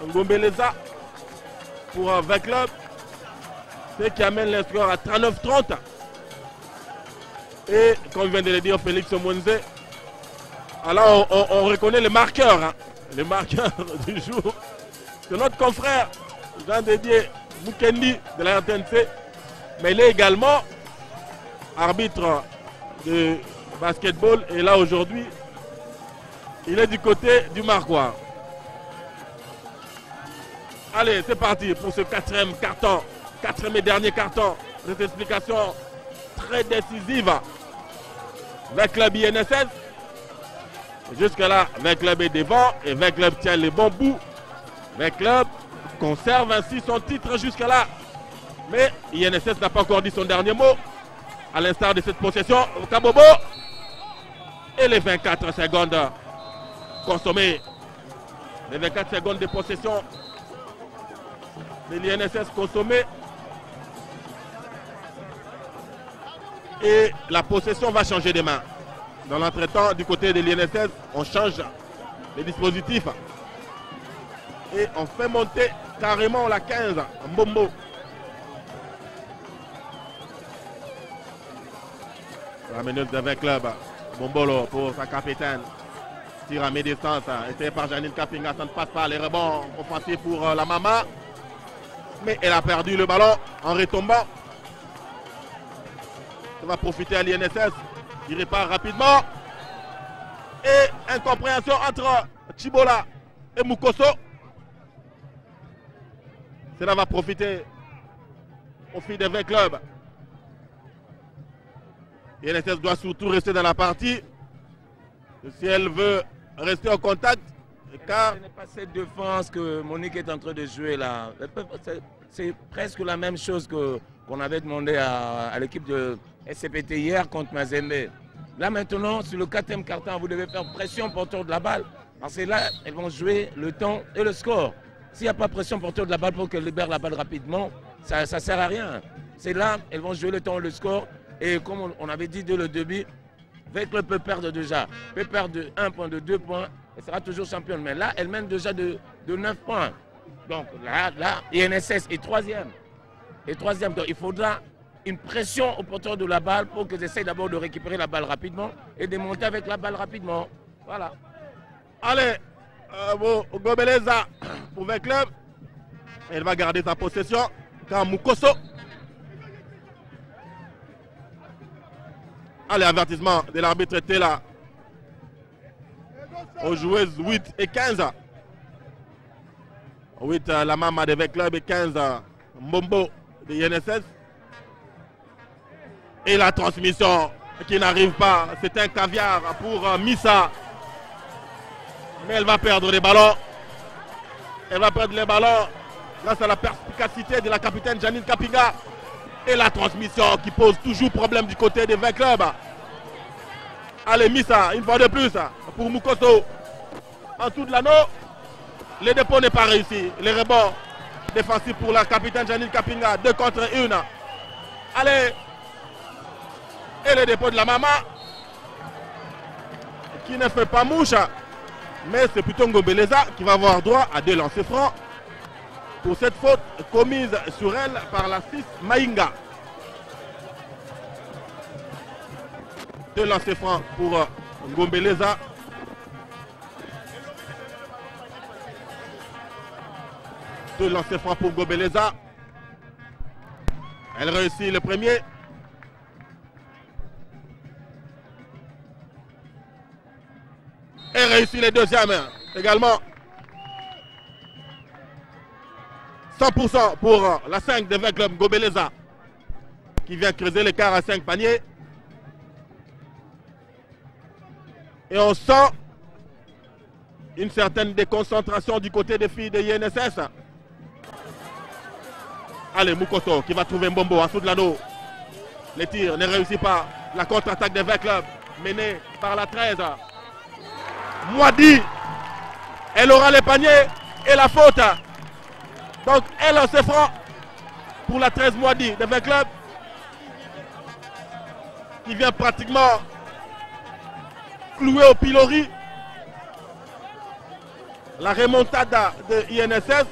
Ngombeleza pour 20 clubs. Ce qui amène le score à 39-30. Et comme vient de le dire Félix Omonze, alors on reconnaît le marqueur. Hein, le marqueur du jour. C'est notre confrère Jean-Dédier Mukendi de la RTNC. Mais il est également arbitre de basketball. Et là aujourd'hui, il est du côté du Marquois. Allez, c'est parti pour ce quatrième carton. Quatrième et dernier carton. Cette explication très décisive. 20 clubs INSS. Jusque-là, 20 clubs est devant et 20 clubs tient les bons bouts. 20 clubs conserve ainsi son titre jusque-là. Mais INSS n'a pas encore dit son dernier mot. À l'instar de cette possession, Kabobo. Et les 24 secondes consommées. Les 24 secondes de possession de l'INSS consommées. Et la possession va changer de main. Dans l'entretemps, du côté de l'INSS, on change les dispositifs. Et on fait monter carrément la 15, Mbombo. La minute de 20 clubs, Bombolo pour sa capitaine. Tir à mi-distance, essayé par Janine Kapinga, ça ne passe pas. Les rebonds offensifs pour la Mama. Mais elle a perdu le ballon en retombant. Ça va profiter à l'INSS. Il répare rapidement. Et incompréhension entre Chibola et Mukoso. Cela va profiter au fil des 20 clubs. l'INSS doit surtout rester dans la partie. Si elle veut rester en contact. Car ce n'est pas cette défense que Monique est en train de jouer là. C'est presque la même chose qu'on avait demandé à l'équipe de SCPT hier contre Mazembe. Là maintenant, sur le 4e carton, vous devez faire pression porteur de la balle. Parce que là, elles vont jouer le temps et le score. S'il n'y a pas pression porteur de la balle pour qu'elle libère la balle rapidement, ça ne sert à rien. C'est là, elles vont jouer le temps et le score. Et comme on avait dit dès le début, Veclub peut perdre déjà. Peut perdre de 1 point, de 2 points. Elle sera toujours championne. Mais là, elle mène déjà de 9 points. Donc là, INSS est 3e. Et 3e, donc il faudra une pression au porteur de la balle pour qu'ils essayent d'abord de récupérer la balle rapidement et de monter avec la balle rapidement. Voilà. Allez, Ngobeleza pour Veclub. Elle va garder sa possession. Quand Mukoso. Allez, avertissement de l'arbitre était là. Aux joueuses 8 et 15. 8 la Mama de Veclub et 15 Mbombo de INSS. Et la transmission qui n'arrive pas. C'est un caviar pour Missa. Mais elle va perdre les ballons. Elle va perdre les ballons grâce à la perspicacité de la capitaine Janine Kapinga. Et la transmission qui pose toujours problème du côté des 20 clubs. Allez, Missa, une fois de plus pour Mukoso. En dessous de l'anneau, le dépôt n'est pas réussi. Les rebonds défensifs pour la capitaine Janine Kapinga. 2 contre 1. Allez. Et le dépôt de la Mama. Qui ne fait pas mouche. Mais c'est plutôt Ngobeleza qui va avoir droit à 2 lancers francs. Pour cette faute commise sur elle par la 6 Maïnga. 2 lancers francs pour Ngobeleza. De lancer franc pour Ngobeleza. Elle réussit le premier. Et réussit le deuxième également. 100% pour la 5 de Veclub Ngobeleza qui vient creuser l'écart à 5 paniers. Et on sent une certaine déconcentration du côté des filles de l'INSS. Allez, Mukoso qui va trouver Mbombo en dessous de l'anneau. Les tirs ne réussissent pas. La contre-attaque des 20 clubs menée par la 13. Moadi, elle aura les paniers et la faute. Donc elle en se franc pour la 13 Moadi des 20 clubs qui vient pratiquement clouer au pilori la remontada de INSS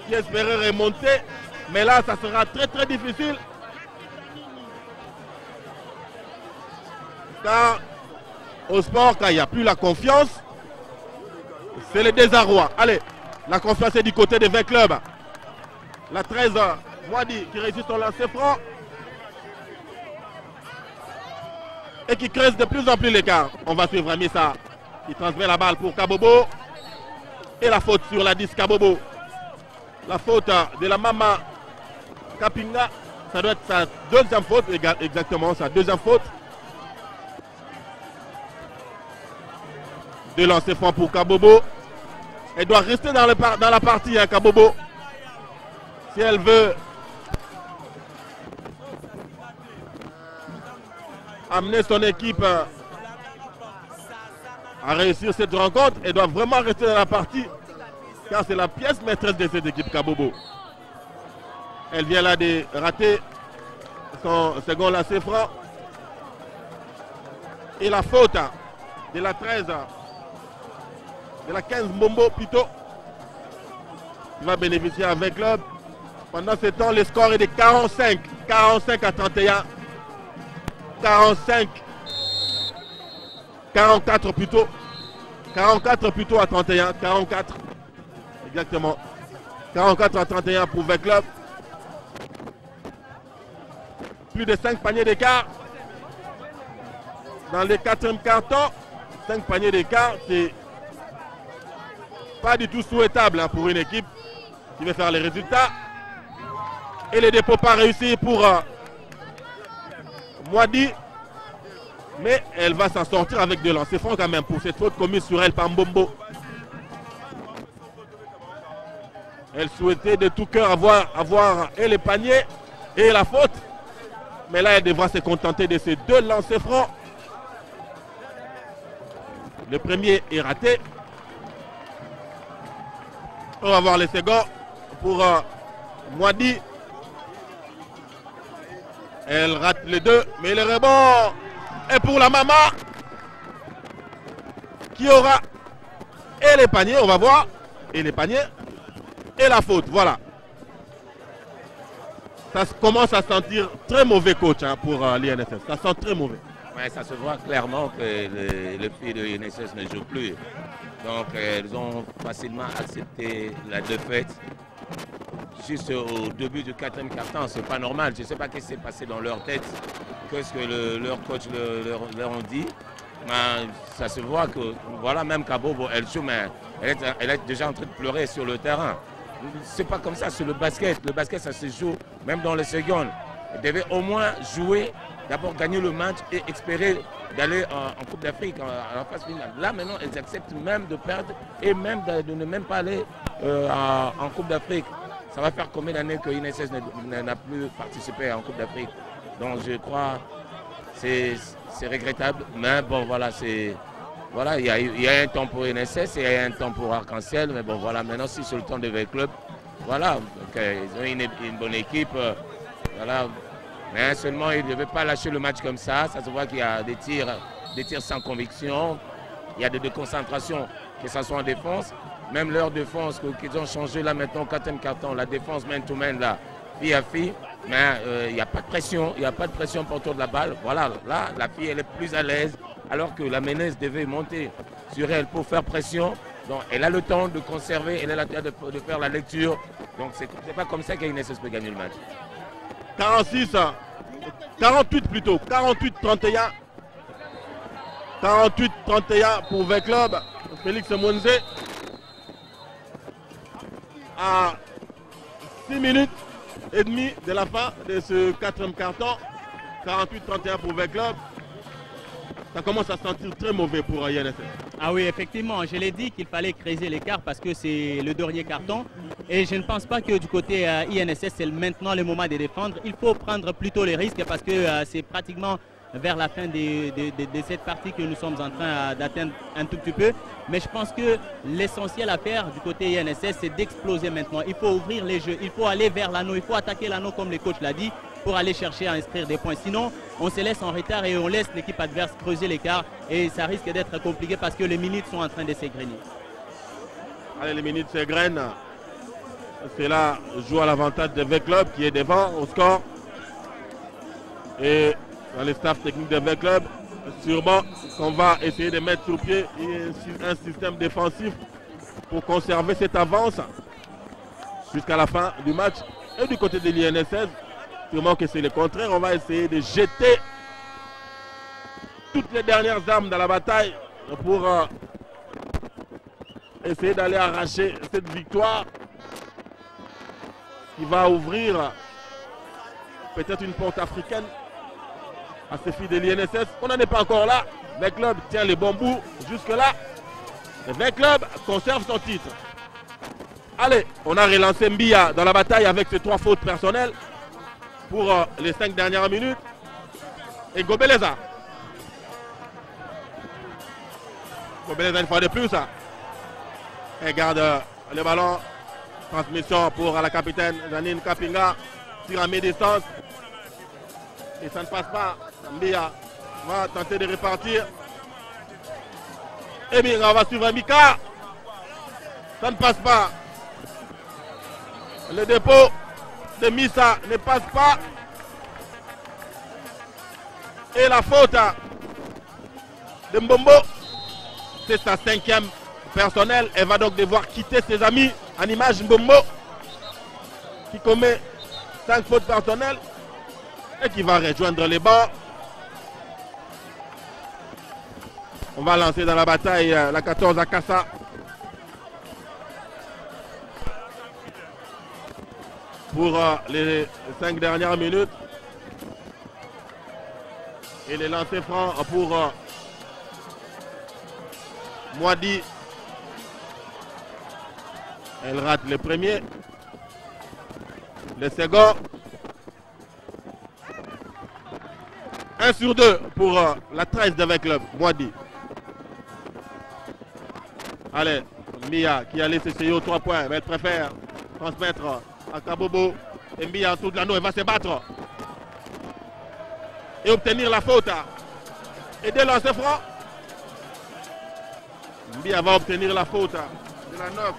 qui espérait remonter. Mais là, ça sera très très difficile. Car au sport, quand il n'y a plus la confiance, c'est le désarroi. Allez, la confiance est du côté des 20 clubs. La 13, Mwadi qui réussit son lancer franc. Et qui creuse de plus en plus l'écart. On va suivre Missa qui transmet la balle pour Kabobo. Et la faute sur la 10 Kabobo. La faute de la Mama Kapinga. Ça doit être sa deuxième faute, exactement, sa deuxième faute. De lancer franc pour Kabobo. Elle doit rester dans la partie, hein, Kabobo. Si elle veut amener son équipe à réussir cette rencontre, elle doit vraiment rester dans la partie. Car c'est la pièce maîtresse de cette équipe Kabobo. Elle vient là de rater son second lancer franc. Et la faute de la 13, de la 15 Mbombo plutôt, qui va bénéficier à 20 clubs. Pendant ce temps, le score est de 45 à 31. 44 plutôt. 44 plutôt à 31. 44. Exactement. 44 à 31 pour 20 clubs. Plus de 5 paniers d'écart. Dans les 4e cartons, 5 paniers d'écart, c'est pas du tout souhaitable, hein, pour une équipe qui veut faire les résultats. Et le dépôt pas réussi pour Mwadi. Mais elle va s'en sortir avec des lancers francs quand même pour cette faute commise sur elle par Mbombo. Elle souhaitait de tout cœur avoir et les paniers et la faute. Mais là, elle devra se contenter de ces 2 lancers francs. Le premier est raté. On va voir les seconds pour Mwadi. Elle rate les 2, mais le rebond est pour la Mama qui aura et les paniers, on va voir, et les paniers et la faute, voilà. Ça commence à sentir très mauvais, coach, hein, pour l'INSS. Ça sent très mauvais. Ouais, ça se voit clairement que les filles de l'INSS ne jouent plus. Donc elles ont facilement accepté la défaite. Juste au début du 4e quart-temps, c'est pas normal. Je ne sais pas ce qui s'est passé dans leur tête, qu'est-ce que leur coach leur ont dit. Mais ça se voit que, voilà, même Kabobo, elle joue, mais elle est déjà en train de pleurer sur le terrain. C'est pas comme ça, c'est le basket. Le basket, ça se joue même dans les secondes. Elle devait au moins jouer, d'abord gagner le match et espérer d'aller en Coupe d'Afrique, à la phase finale. Là, maintenant, elles acceptent même de perdre et même de ne même pas aller en Coupe d'Afrique. Ça va faire combien d'années que l'INSS n'a plus participé en Coupe d'Afrique? Donc je crois que c'est regrettable. Mais bon, voilà, voilà, il y a un temps pour l'INSS et il y a un temps pour Arc-en-Ciel. Mais bon, voilà, maintenant, si c'est le temps de V Club, voilà, ils ont une bonne équipe. Voilà. Mais seulement, ils ne devaient pas lâcher le match comme ça. Ça se voit qu'il y a des tirs sans conviction. Il y a des déconcentrations, que ce soit en défense. Même leur défense qu'ils ont changé là maintenant au 4e carton, la défense man-to-man là, fille à fille, mais il n'y a pas de pression, il n'y a pas de pression pour autour de la balle. Voilà, là, la fille elle est plus à l'aise, alors que la meneuse devait monter sur elle pour faire pression. Donc elle a le temps de conserver, elle a le temps de faire la lecture. Donc c'est pas comme ça qu'INSS peut gagner le match. 48 plutôt, 48-31. 48-31 pour 20 clubs. Félix Monze. À 6 minutes et demie de la fin de ce 4e carton, 48-31 pour 20 clubs. Ça commence à se sentir très mauvais pour INSS. Ah oui, effectivement, je l'ai dit qu'il fallait creuser l'écart parce que c'est le dernier carton. Et je ne pense pas que du côté INSS, c'est maintenant le moment de défendre. Il faut prendre plutôt les risques parce que c'est pratiquement vers la fin de cette partie que nous sommes en train d'atteindre un tout petit peu. Mais je pense que l'essentiel à faire du côté INSS, c'est d'exploser maintenant. Il faut ouvrir les jeux, il faut aller vers l'anneau, il faut attaquer l'anneau comme le coach l'a dit pour aller chercher à inscrire des points. Sinon, on se laisse en retard et on laisse l'équipe adverse creuser l'écart et ça risque d'être compliqué parce que les minutes sont en train de s'égrener. Allez, les minutes s'égrènent. C'est là, joue à l'avantage de V-Club qui est devant au score. Et dans les staffs techniques de V-Club, sûrement qu'on va essayer de mettre sur pied un système défensif pour conserver cette avance jusqu'à la fin du match. Et du côté de l'INSS, sûrement que c'est le contraire. On va essayer de jeter toutes les dernières armes dans la bataille pour essayer d'aller arracher cette victoire qui va ouvrir peut-être une porte africaine à ces filles de l'INSS. On n'en est pas encore là. V-Club tient les bons bouts jusque-là. V-Club conserve son titre. Allez, on a relancé Mbia dans la bataille avec ses 3 fautes personnelles pour les 5 dernières minutes. Et Gobeleza. Gobeleza une fois de plus. Et garde le ballon. Transmission pour la capitaine Janine Kapinga. Tire à mi-distance. Et ça ne passe pas. Mbia va tenter de repartir. Et bien, on va suivre Mika. Ça ne passe pas. Le dépôt de Missa ne passe pas. Et la faute de Mbombo, c'est sa 5e personnelle. Elle va donc devoir quitter ses amis. En image Mbombo qui commet 5 fautes personnelles et qui va rejoindre les bancs. On va lancer dans la bataille la 14 à Kassa. Pour les 5 dernières minutes. Et les lancers francs pour Moadi. Elle rate le premier. Le second. 1 sur 2 pour la 13 de V-Club. Moadi. Allez, Mia qui a laissé ses 3 points. Mais elle préfère transmettre à Kabobo. Et Mia en tout de l'anneau. Elle va se battre. Et obtenir la faute. Et des lancers francs. Mbia va obtenir la faute de la 9.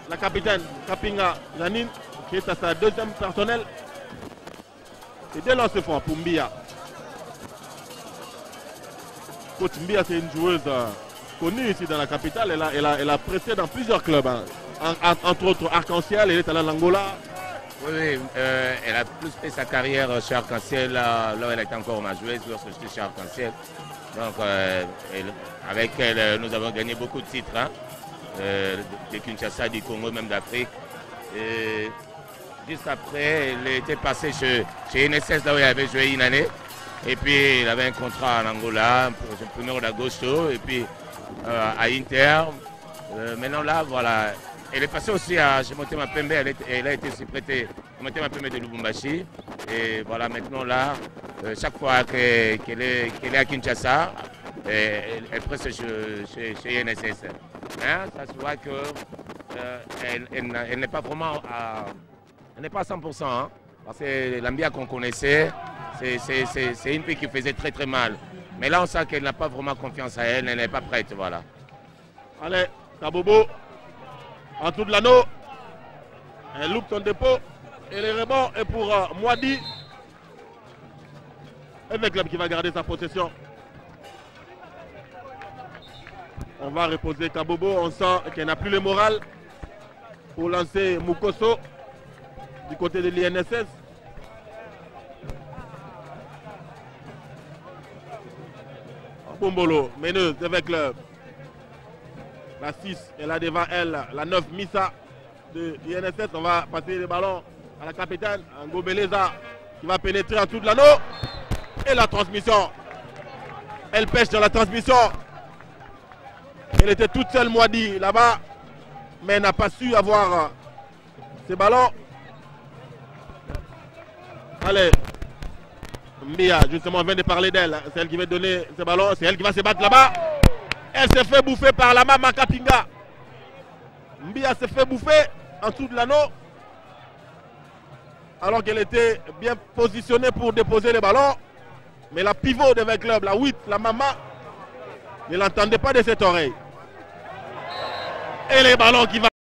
La capitaine Kapinga Janine, qui est à sa 2e personnelle. Et des lancers francs pour Mbia. Coach Mbia, c'est une joueuse connue ici dans la capitale. Elle a pressé dans plusieurs clubs. Entre autres Arc-en-Ciel, elle est allée en Angola. Oui, elle a plus fait sa carrière chez Arc-en-Ciel, là où elle était encore ma joueuse lorsque j'étais chez Arc-en-Ciel. Donc avec elle, nous avons gagné beaucoup de titres, hein, de Kinshasa, du Congo, même d'Afrique. Et juste après, elle était passée chez NSS, là où elle avait joué une année. Et puis elle avait un contrat en Angola pour son premier d'Agosto. Et puis à Inter. Maintenant là, voilà. Elle est passée aussi chez Motema Pembe, elle a été aussi prêtée au Motema Pembe de Lubumbashi. Et voilà, maintenant là, chaque fois qu'elle est à Kinshasa, elle presse chez INSS. Hein, ça se voit qu'elle n'est pas vraiment elle n'est pas à 100%. Hein, parce que l'Ambia qu'on connaissait, c'est une fille qui faisait très très mal. Mais là, on sent qu'elle n'a pas vraiment confiance à elle, elle n'est pas prête. Voilà. Allez, Kabobo. En tout de l'anneau, elle loupe son dépôt et le rebond est pour Moadi. Et V-Club qui va garder sa possession. On va reposer Kabobo, on sent qu'elle n'a plus le moral pour lancer Mukoso du côté de l'INSS. Bombolo, meneuse de V-Club. La 6, elle a devant elle la 9 Missa de l'INSS. On va passer le ballon à la capitaine Ngobeleza qui va pénétrer en tout de l'anneau. Et la transmission. Elle pêche dans la transmission. Elle était toute seule, Moadi, là-bas. Mais elle n'a pas su avoir ce ballon. Allez. Mbia, justement, on vient de parler d'elle. C'est elle qui va donner ce ballon. C'est elle qui va se battre là-bas. Elle s'est fait bouffer par la Mama Kapinga. Mbia s'est fait bouffer en dessous de l'anneau. Alors qu'elle était bien positionnée pour déposer le ballon. Mais la pivot de V-Club, la 8, la Mama, ne l'entendait pas de cette oreille. Et les ballons qui va